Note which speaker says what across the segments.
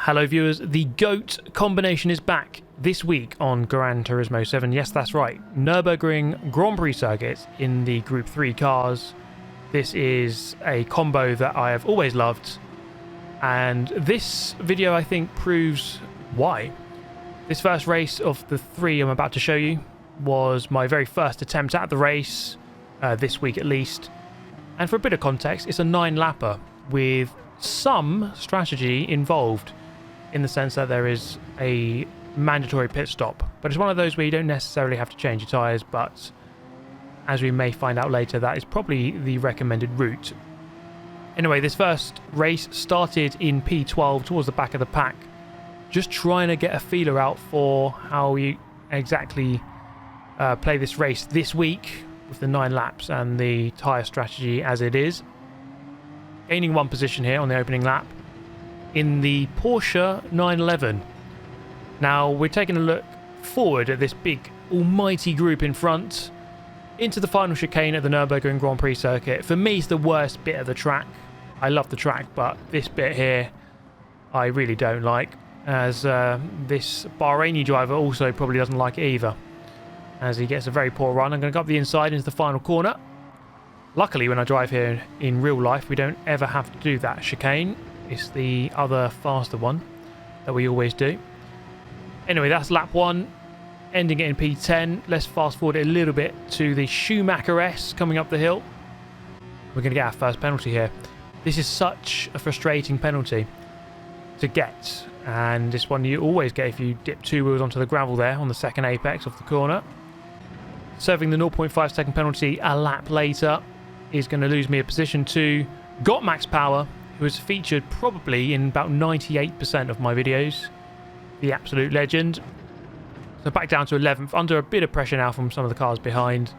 Speaker 1: Hello viewers, the GOAT combination is back this week on Gran Turismo 7. Yes, that's right, Nürburgring Grand Prix circuit in the Group 3 cars. This is a combo that I have always loved, and this video I think proves why. This first race of the three I'm about to show you was my very first attempt at the race, this week at least. And for a bit of context, it's a 9-lapper with some strategy involved, in the sense that there is a mandatory pit stop, but it's one of those where you don't necessarily have to change your tyres, but as we may find out later, that is probably the recommended route. Anyway, this first race started in P12 towards the back of the pack, just trying to get a feeler out for how you exactly play this race this week with the 9 laps and the tyre strategy as it is. Gaining one position here on the opening lap in the Porsche 911. Now we're taking a look forward at this big almighty group in front into the final chicane at the Nürburgring Grand Prix circuit. For me, it's the worst bit of the track. I love the track, but this bit here I really don't like, as this Bahraini driver also probably doesn't like it either, as he gets a very poor run. I'm going to go up the inside into the final corner. Luckily, when I drive here in real life, we don't ever have to do that chicane. It's the other faster one that we always do. Anyway, that's lap 1, ending it in P10. Let's fast forward it a little bit to the Schumacher S coming up the hill. We're going to get our first penalty here. This is such a frustrating penalty to get, and this one you always get if you dip 2 wheels onto the gravel there on the second apex of the corner. Serving the 0.5 second penalty a lap later is going to lose me a position to Got Max Power, who has featured probably in about 98% of my videos. The absolute legend. So back down to 11th, under a bit of pressure now from some of the cars behind.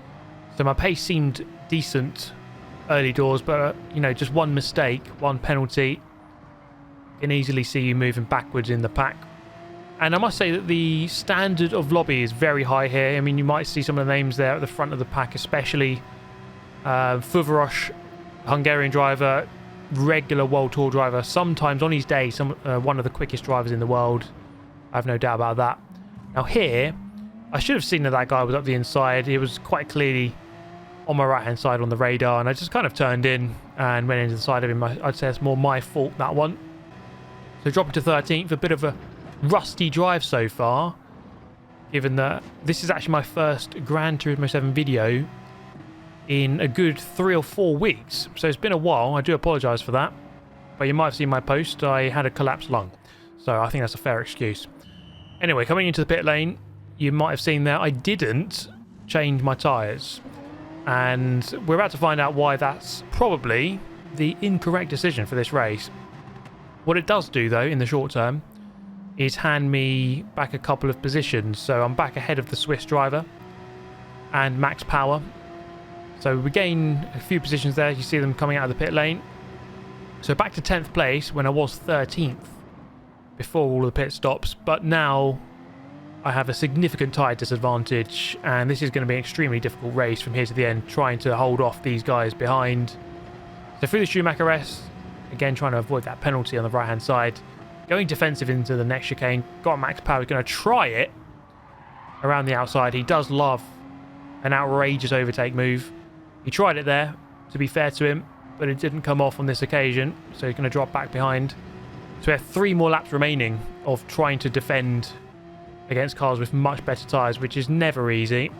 Speaker 1: So my pace seemed decent early doors, but you know, just one mistake, one penalty can easily see you moving backwards in the pack. And I must say that the standard of lobby is very high here. I mean, you might see some of the names there at the front of the pack, especially Fuvaros, Hungarian driver, regular World Tour driver, sometimes on his day one of the quickest drivers in the world. I have no doubt about that. Now here, I should have seen that guy was up the inside. He was quite clearly on my right hand side on the radar, and I just kind of turned in and went into the side of him. I'd say it's more my fault, that one. So dropping to 13th, a bit of a rusty drive so far, given that this is actually my first Gran Turismo 7 video in a good 3 or 4 weeks, so it's been a while. I do apologise for that, but you might have seen my post. I had a collapsed lung, so I think that's a fair excuse. Anyway, coming into the pit lane, you might have seen there I didn't change my tyres, and we're about to find out why that's probably the incorrect decision for this race. What it does do though in the short term is hand me back a couple of positions, so I'm back ahead of the Swiss driver and Max Power. So we gain a few positions there. You see them coming out of the pit lane. So back to 10th place when I was 13th before all the pit stops. But now I have a significant tyre disadvantage, and this is going to be an extremely difficult race from here to the end, trying to hold off these guys behind. So through the Schumacher S, again trying to avoid that penalty on the right hand side. Going defensive into the next chicane. Got Max Power, going to try it around the outside. He does love an outrageous overtake move. He tried it there, to be fair to him, but it didn't come off on this occasion, so he's going to drop back behind. So we have 3 more laps remaining of trying to defend against cars with much better tyres, which is never easy.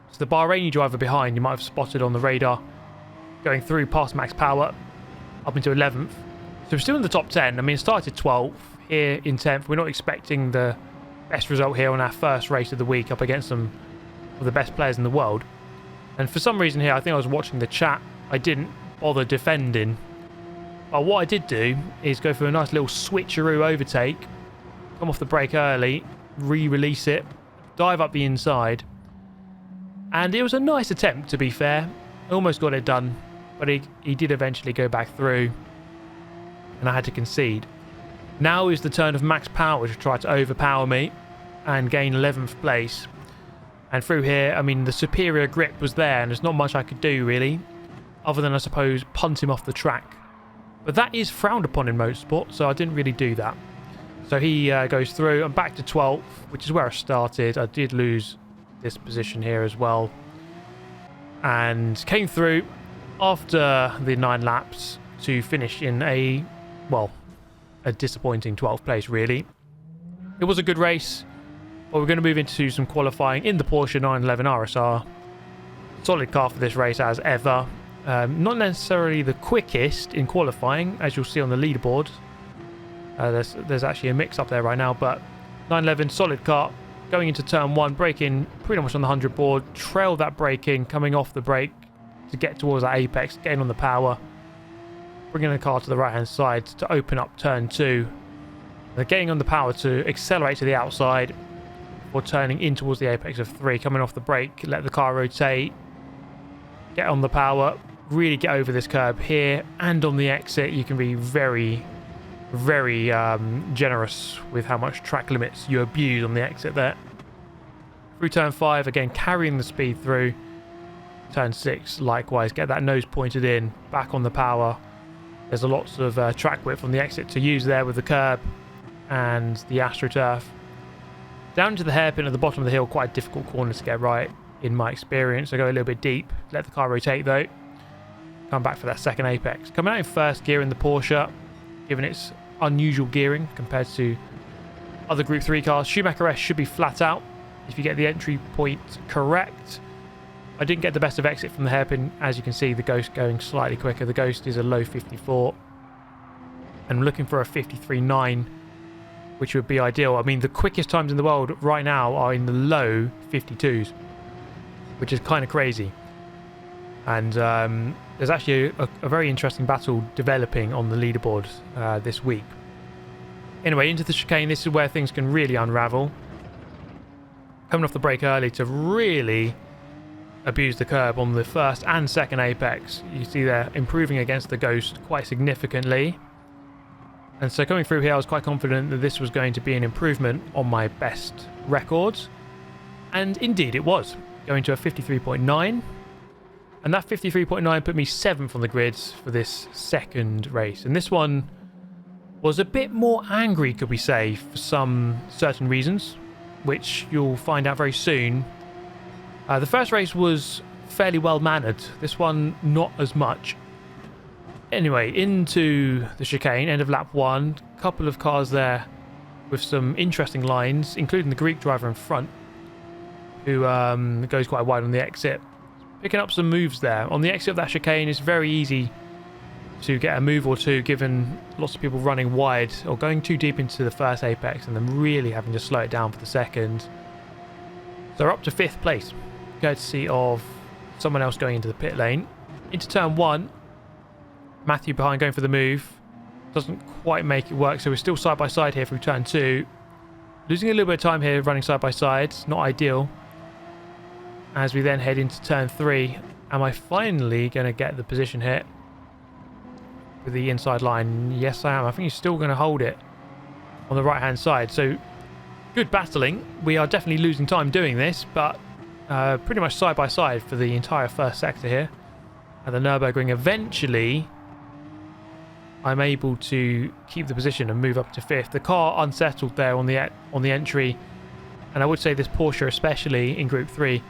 Speaker 1: So the Bahraini driver behind, you might have spotted on the radar, going through past Max Power, up into 11th. So we're still in the top 10. I mean, it started 12th, here in 10th. We're not expecting the best result here on our first race of the week up against some of the best players in the world. And for some reason here, I think I was watching the chat, I didn't bother defending. But what I did do is go for a nice little switcheroo overtake, come off the brake early, re-release it, dive up the inside. And it was a nice attempt, to be fair. Almost got it done, but he did eventually go back through, and I had to concede. Now is the turn of Max Power to try to overpower me and gain 11th place. And through here, I mean, the superior grip was there, and there's not much I could do, really, other than, I suppose, punt him off the track. But that is frowned upon in motorsport, so I didn't really do that. So he goes through. I'm back to 12th, which is where I started. I did lose this position here as well. And came through after the 9 laps to finish in a disappointing 12th place, really. It was a good race, but we're going to move into some qualifying in the Porsche 911 RSR. Solid car for this race as ever. Not necessarily the quickest in qualifying, as you'll see on the leaderboard. There's actually a mix up there right now, but 911 solid car. Going into turn 1, braking pretty much on the 100 board. Trail that braking, coming off the brake to get towards that apex, getting on the power. Bringing the car to the right hand side to open up turn 2. They're getting on the power to accelerate to the outside or turning in towards the apex of 3. Coming off the brake, let the car rotate. Get on the power, really get over this curb here, and on the exit you can be very generous with how much track limits you abuse on the exit there. Through turn 5, again carrying the speed through. Turn 6, likewise, get that nose pointed in, back on the power. There's a lots of track width on the exit to use there with the curb and the AstroTurf. Down to the hairpin at the bottom of the hill, quite a difficult corner to get right in my experience. I go a little bit deep, let the car rotate though. Come back for that second apex. Coming out in first gear in the Porsche, given its unusual gearing compared to other Group 3 cars. Schumacher S should be flat out if you get the entry point correct. I didn't get the best of exit from the hairpin. As you can see, the Ghost going slightly quicker. The Ghost is a low 54. And I'm looking for a 53.9, which would be ideal. I mean, the quickest times in the world right now are in the low 52s, which is kind of crazy. And there's actually a very interesting battle developing on the leaderboard this week. Anyway, into the chicane. This is where things can really unravel. Coming off the brake early to really abuse the curb on the first and second apex. You see they're improving against the Ghost quite significantly. And so coming through here, I was quite confident that this was going to be an improvement on my best records. And indeed it was. Going to a 53.9. And that 53.9 put me 7th on the grids for this second race. And this one was a bit more angry, could we say, for some certain reasons, which you'll find out very soon. The first race was fairly well mannered. This one, not as much. Anyway, into the chicane, end of lap 1. Couple of cars there with some interesting lines, including the Greek driver in front, who goes quite wide on the exit. Picking up some moves there. On the exit of that chicane, it's very easy to get a move or two, given lots of people running wide or going too deep into the first apex and then really having to slow it down for the second. So we're up to 5th place, courtesy of someone else going into the pit lane. Into turn 1, Matthew behind going for the move. Doesn't quite make it work, so we're still side by side here through turn 2. Losing a little bit of time here running side by side. Not ideal. As we then head into turn 3. Am I finally going to get the position hit with the inside line? Yes, I am. I think he's still going to hold it on the right hand side. So good battling. We are definitely losing time doing this, but pretty much side by side for the entire first sector here. At the Nürburgring, eventually I'm able to keep the position and move up to 5th. The car unsettled there on the entry, and I would say this Porsche, especially in Group 3,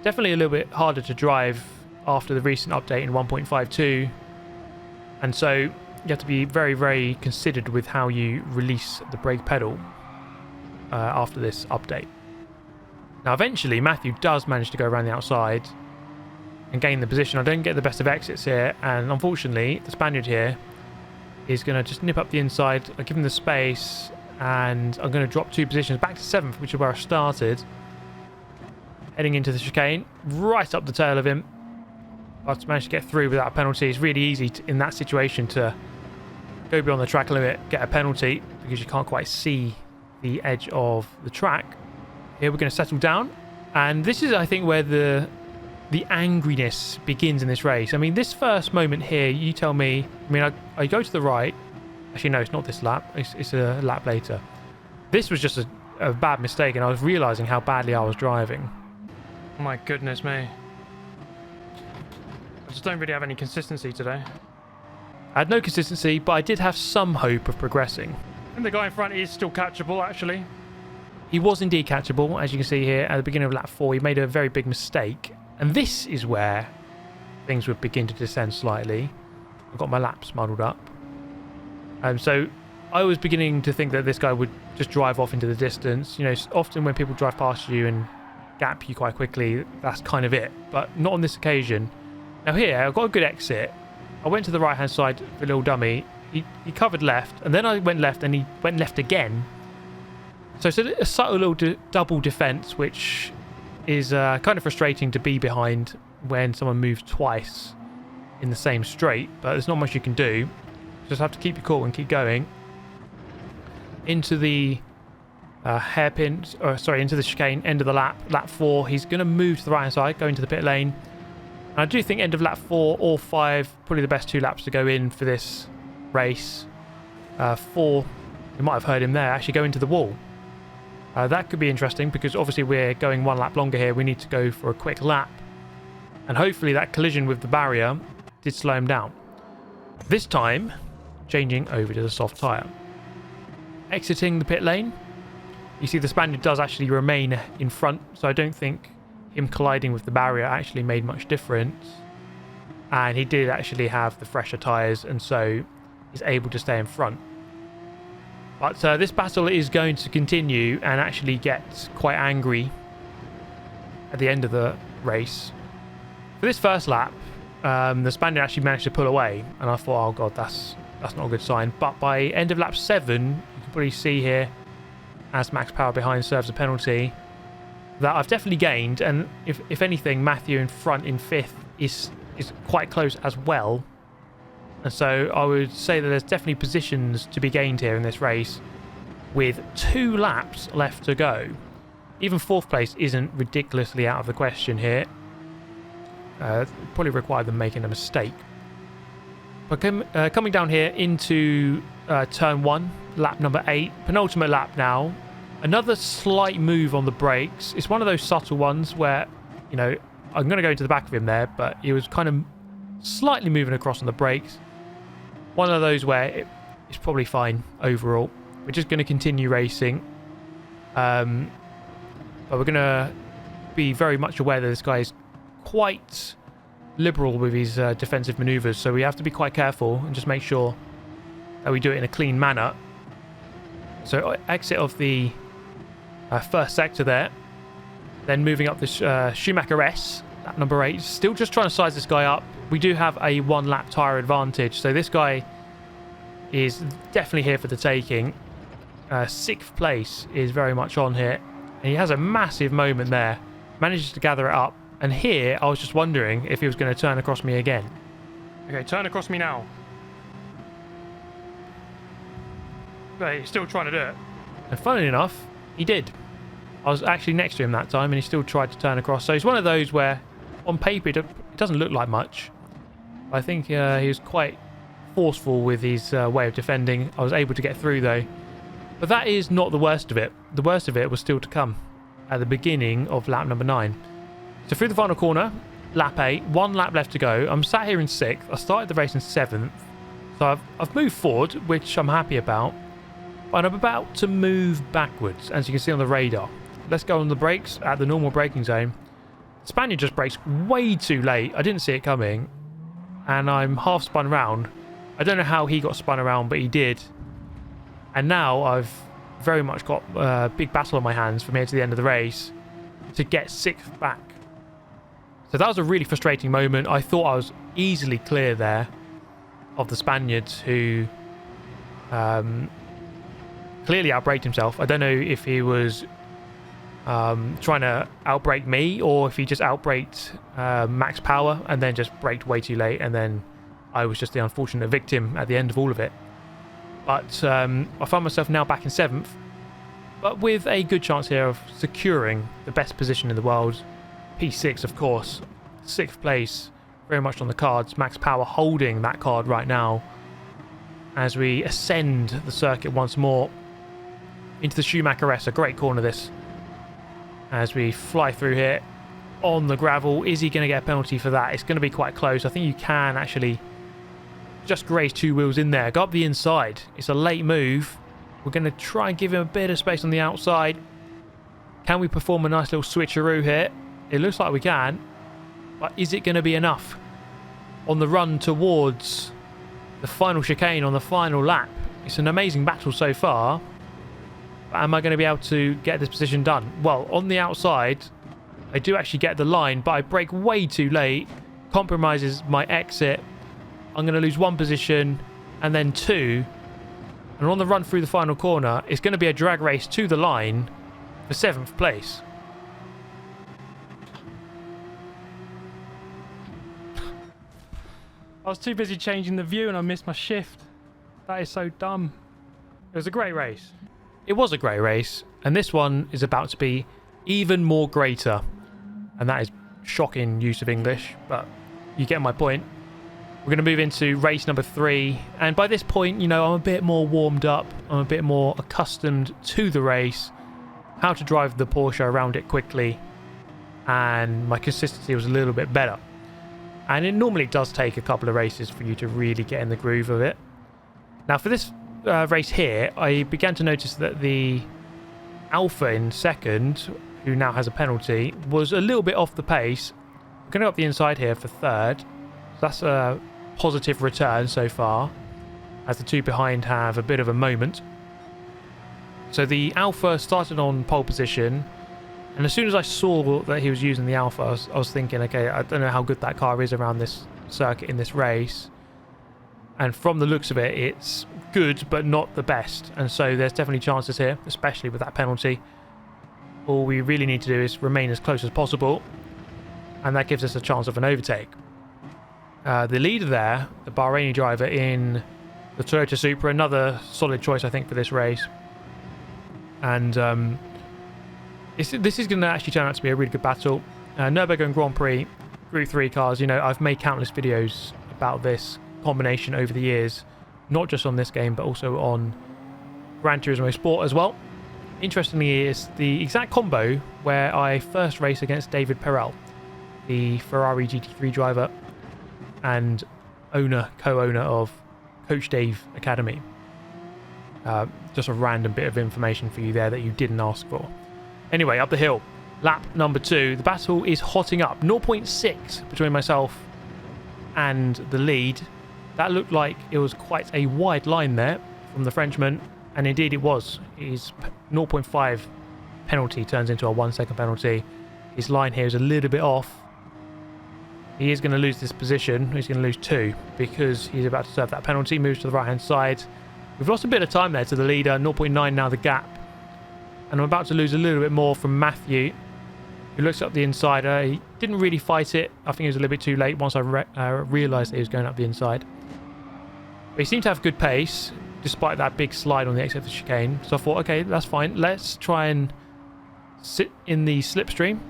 Speaker 1: definitely a little bit harder to drive after the recent update in 1.52, and so you have to be very considered with how you release the brake pedal after this update. Now eventually Matthew does manage to go around the outside and gain the position. I don't get the best of exits here, and unfortunately the Spaniard here is going to just nip up the inside. I give him the space, and I'm going to drop 2 positions back to 7th, which is where I started. Heading into the chicane, right up the tail of him. But managed to get through without a penalty. It's really easy in that situation to go beyond the track limit, get a penalty, because you can't quite see the edge of the track. Here we're going to settle down, and this is, I think, where the angriness begins in this race. I mean, this first moment here, you tell me. I mean, I go to the right. Actually, no, it's not this lap. It's a lap later. This was just a bad mistake, and I was realising how badly I was driving. My goodness me. I just don't really have any consistency today. I had no consistency, but I did have some hope of progressing. And the guy in front is still catchable, actually. He was indeed catchable, as you can see here at the beginning of lap 4. He made a very big mistake, and this is where things would begin to descend slightly. I've got my laps muddled up. So I was beginning to think that this guy would just drive off into the distance. You know, often when people drive past you and gap you quite quickly, that's kind of it, but not on this occasion. Now here, I've got a good exit. I went to the right hand side for a little dummy. He covered left, and then I went left, and he went left again. So it's a subtle little double defense, which is kind of frustrating to be behind when someone moves twice in the same straight, but there's not much you can do. Just have to keep your cool and keep going into the into the chicane, end of the lap 4. He's going to move to the right hand side, go into the pit lane. And I do think end of lap 4 or 5, probably the best 2 laps to go in for this race. 4, you might have heard him there, actually go into the wall. That could be interesting because obviously we're going 1 lap longer here. We need to go for a quick lap, and hopefully that collision with the barrier did slow him down. This time, changing over to the soft tyre. Exiting the pit lane. You see the Spaniard does actually remain in front, so I don't think him colliding with the barrier actually made much difference. And he did actually have the fresher tyres, and so he's able to stay in front. But this battle is going to continue and actually get quite angry at the end of the race. For this first lap, the Spaniard actually managed to pull away, and I thought, oh god, that's not a good sign. But by end of lap 7, you can probably see here, as Max Power behind serves a penalty, that I've definitely gained, and if anything, Matthew in front in 5th is quite close as well. And so I would say that there's definitely positions to be gained here in this race with 2 laps left to go. Even 4th place isn't ridiculously out of the question here. Probably required them making a mistake. But coming down here into turn 1, lap number 8, penultimate lap now. Another slight move on the brakes. It's one of those subtle ones where, you know, I'm going to go into the back of him there, but he was kind of slightly moving across on the brakes. One of those where it's probably fine overall. We're just going to continue racing. But we're going to be very much aware that this guy is quite liberal with his defensive maneuvers, so we have to be quite careful and just make sure that we do it in a clean manner. So exit of the first sector there, then moving up this Schumacher S at number 8, still just trying to size this guy up. We do have a 1 lap tyre advantage, so this guy is definitely here for the taking. 6th place is very much on here, and he has a massive moment there, manages to gather it up. And here, I was just wondering if he was going to turn across me again. Okay, turn across me now. But he's still trying to do it. And funnily enough, he did. I was actually next to him that time, and he still tried to turn across. So he's one of those where, on paper, it doesn't look like much. I think he was quite forceful with his way of defending. I was able to get through, though. But that is not the worst of it. The worst of it was still to come at the beginning of lap number 9. So through the final corner, lap 8, 1 lap left to go. I'm sat here in 6th. I started the race in 7th. So I've moved forward, which I'm happy about. But I'm about to move backwards, as you can see on the radar. Let's go on the brakes at the normal braking zone. The Spaniard just brakes way too late. I didn't see it coming. And I'm half spun around. I don't know how he got spun around, but he did. And now I've very much got a big battle on my hands from here to the end of the race to get 6th back. So that was a really frustrating moment. I thought I was easily clear there of the Spaniards, who clearly outbraked himself. I don't know if he was trying to outbrake me, or if he just outbraked max power and then just braked way too late, and then I was just the unfortunate victim at the end of all of it. But I find myself now back in 7th, but with a good chance here of securing the best position in the world. P6, of course. 6th place, very much on the cards. Max Power holding that card right now as we ascend the circuit once more into the Schumacher S. A great corner, this. As we fly through here on the gravel. Is he going to get a penalty for that? It's going to be quite close. I think you can actually just graze 2 wheels in there. Go up the inside. It's a late move, We're going to try and give him a bit of space on the outside. Can we perform a nice little switcheroo here? It looks like we can. But is it going to be enough? On the run towards the final chicane on the final lap. It's an amazing battle so far. But am I going to be able to get this position done? Well, on the outside, I do actually get the line, but I brake way too late. Compromises my exit. I'm going to lose 1 position and then 2. And on the run through the final corner, it's going to be a drag race to the line for 7th place. I was too busy changing the view and I missed my shift. That is so dumb. It was a great race. It was a great race, and this one is about to be even more greater. And that is shocking use of English, but you get my point. We're going to move into race number 3, and by this point, you know, I'm a bit more warmed up. I'm a bit more accustomed to the race, how to drive the Porsche around it quickly, and my consistency was a little bit better. And it normally does take a couple of races for you to really get in the groove of it. Now for this race here, I began to notice that the Alpha in second, who now has a penalty, was a little bit off the pace. I'm going to go up the inside here for 3rd. So that's a positive return so far, as the 2 behind have a bit of a moment. So the Alpha started on pole position, and as soon as I saw that he was using the Alpha, I was thinking, okay, I don't know how good that car is around this circuit in this race. And from the looks of it, it's good, but not the best. And so there's definitely chances here, especially with that penalty. All we really need to do is remain as close as possible, and that gives us a chance of an overtake. The leader there, the Bahraini driver in the Toyota Supra, another solid choice, I think, for this race. And this is going to actually turn out to be a really good battle. Nürburgring Grand Prix, Group 3 cars, you know, I've made countless videos about this combination over the years, not just on this game, but also on Gran Turismo Sport as well. Interestingly, it's the exact combo where I first raced against David Perel, the Ferrari GT3 driver and co-owner of Coach Dave Academy. Just a random bit of information for you there that you didn't ask for. Anyway, up the hill, lap number 2. The battle is hotting up. 0.6 between myself and the lead. That looked like it was quite a wide line there from the Frenchman, and indeed it was. His 0.5 penalty turns into a 1 second penalty. His line here is a little bit off. He is going to lose this position. He's going to lose 2 because he's about to serve that penalty. Moves to the right hand side. We've lost a bit of time there to the leader. 0.9 now the gap. And I'm about to lose a little bit more from Matthew, who looks up the inside. He didn't really fight it. I think it was a little bit too late once I realised that he was going up the inside. But he seemed to have good pace, despite that big slide on the exit of the chicane. So I thought, okay, that's fine. Let's try and sit in the slipstream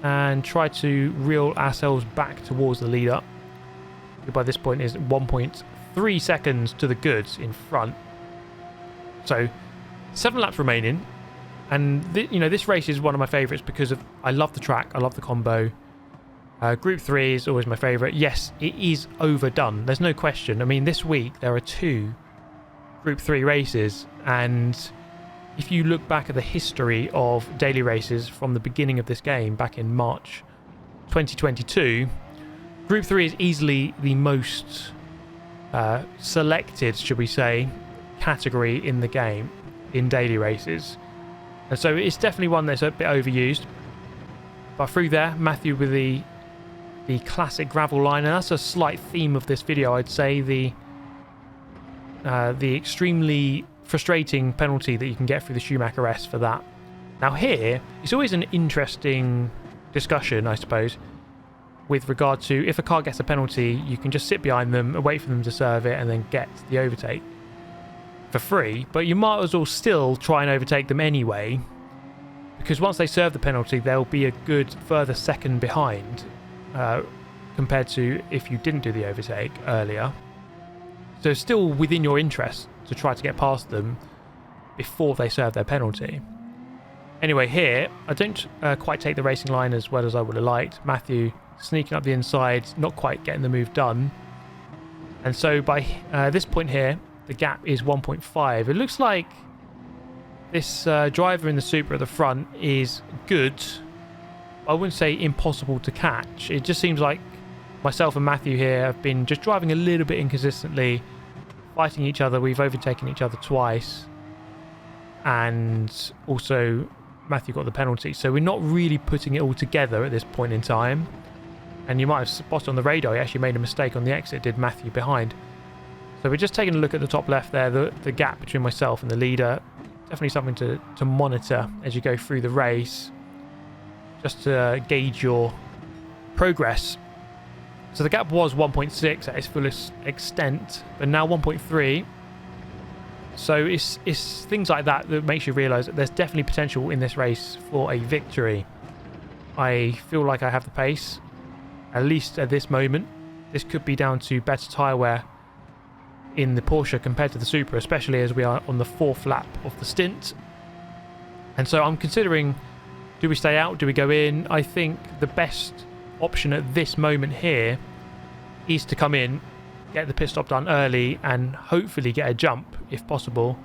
Speaker 1: and try to reel ourselves back towards the leader, who by this point is 1.3 seconds to the goods in front. So 7 laps remaining. And you know, this race is one of my favourites because of I love the track, I love the combo. Group 3 is always my favourite. Yes, it is overdone. There's no question. I mean, this week there are 2 Group 3 races, and if you look back at the history of daily races from the beginning of this game back in March 2022, Group 3 is easily the most selected, should we say, category in the game in daily races. And so it's definitely one that's a bit overused. But through there, Matthew with the classic gravel line, and that's a slight theme of this video, I'd say, the extremely frustrating penalty that you can get through the Schumacher S for that. Now here, it's always an interesting discussion, I suppose, with regard to if a car gets a penalty, you can just sit behind them and wait for them to serve it and then get the overtake for free, but you might as well still try and overtake them anyway, because once they serve the penalty, they'll be a good further second behind compared to if you didn't do the overtake earlier. So it's still within your interest to try to get past them before they serve their penalty. Anyway, here, I don't quite take the racing line as well as I would have liked. Matthew sneaking up the inside, not quite getting the move done. And so by this point here, the gap is 1.5. It looks like This driver in the Supra at the front is good. I wouldn't say impossible to catch. It just seems like myself and Matthew here have been just driving a little bit inconsistently, fighting each other. We've overtaken each other twice. And also Matthew got the penalty. So we're not really putting it all together at this point in time. And you might have spotted on the radar, he actually made a mistake on the exit, did Matthew behind. So we're just taking a look at the top left there, the gap between myself and the leader. Definitely something to monitor as you go through the race, just to gauge your progress. So the gap was 1.6 at its fullest extent, but now 1.3. So it's things like that that makes you realise that there's definitely potential in this race for a victory. I feel like I have the pace, at least at this moment. This could be down to better tyre wear in the Porsche compared to the Supra, especially as we are on the 4th lap of the stint. And so I'm considering, do we stay out, do we go in? I think the best option at this moment here is to come in, get the pit stop done early, and hopefully get a jump if possible.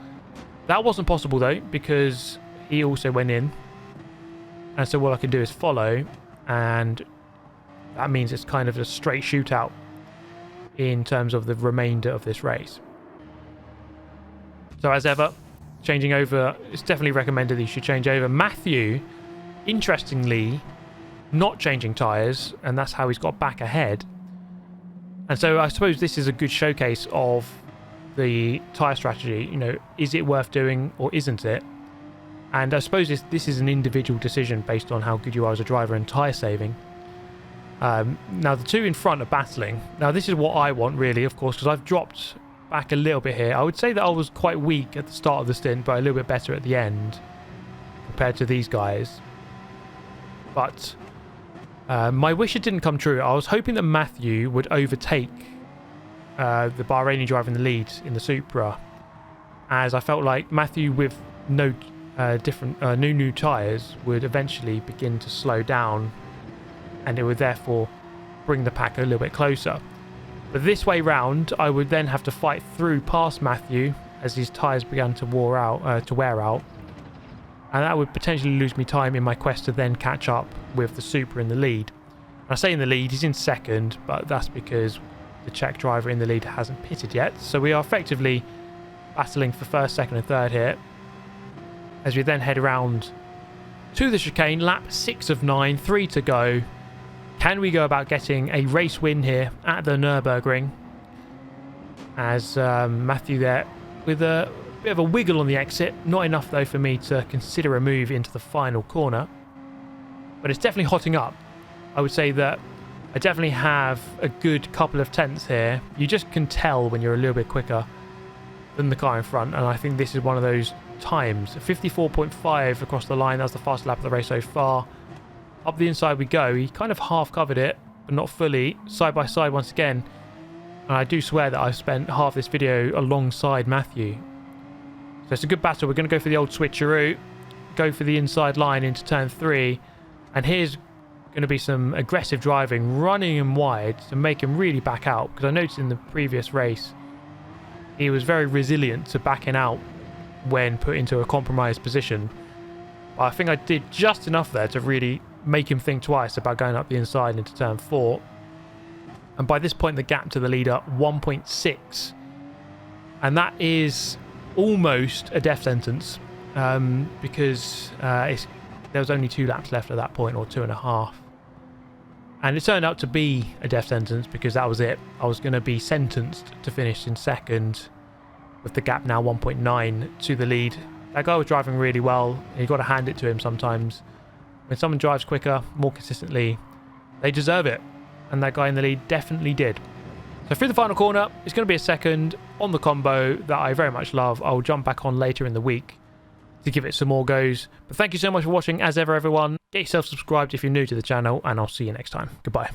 Speaker 1: That wasn't possible though, because he also went in, and so what I can do is follow, and that means it's kind of a straight shootout in terms of the remainder of this race. So as ever, changing over, it's definitely recommended that you should change over. Matthew, interestingly, not changing tyres, and that's how he's got back ahead. And so I suppose this is a good showcase of the tyre strategy. You know, is it worth doing or isn't it? And I suppose this is an individual decision based on how good you are as a driver and tyre saving. Now the two in front are battling. Now this is what I want really, of course, because I've dropped back a little bit here. I would say that I was quite weak at the start of the stint, but a little bit better at the end compared to these guys. But my wish didn't come true. I was hoping that Matthew would overtake the Bahraini driver in the lead in the Supra, as I felt like Matthew with no new tyres would eventually begin to slow down, and it would therefore bring the pack a little bit closer. But this way round, I would then have to fight through past Matthew as his tyres began to wear out, and that would potentially lose me time in my quest to then catch up with the Supra in the lead. And I say in the lead, he's in second, but that's because the Czech driver in the lead hasn't pitted yet. So we are effectively battling for first, second and third here, as we then head around to the chicane. Lap 6 of 9, 3 to go. Can we go about getting a race win here at the Nürburgring? As Matthew there with a bit of a wiggle on the exit. Not enough though for me to consider a move into the final corner. But it's definitely hotting up. I would say that I definitely have a good couple of tenths here. You just can tell when you're a little bit quicker than the car in front. And I think this is one of those times. 54.5 across the line. That's the fastest lap of the race so far. Up the inside we go. He kind of half covered it, but not fully. Side by side once again. And I do swear that I've spent half this video alongside Matthew. So it's a good battle. We're going to go for the old switcheroo. Go for the inside line into turn 3. And here's going to be some aggressive driving, running him wide to make him really back out. Because I noticed in the previous race, he was very resilient to backing out when put into a compromised position. But I think I did just enough there to really make him think twice about going up the inside into turn 4. And by this point the gap to the leader 1.6, and that is almost a death sentence, because there was only 2 laps left at that point, or 2.5, and it turned out to be a death sentence because that was it. I was going to be sentenced to finish in second with the gap now 1.9 to the lead. That guy was driving really well. You got to hand it to him sometimes. When someone drives quicker, more consistently, they deserve it. And that guy in the lead definitely did. So through the final corner, it's going to be a second on the combo that I very much love. I'll jump back on later in the week to give it some more goes. But thank you so much for watching as ever, everyone. Get yourself subscribed if you're new to the channel, and I'll see you next time. Goodbye.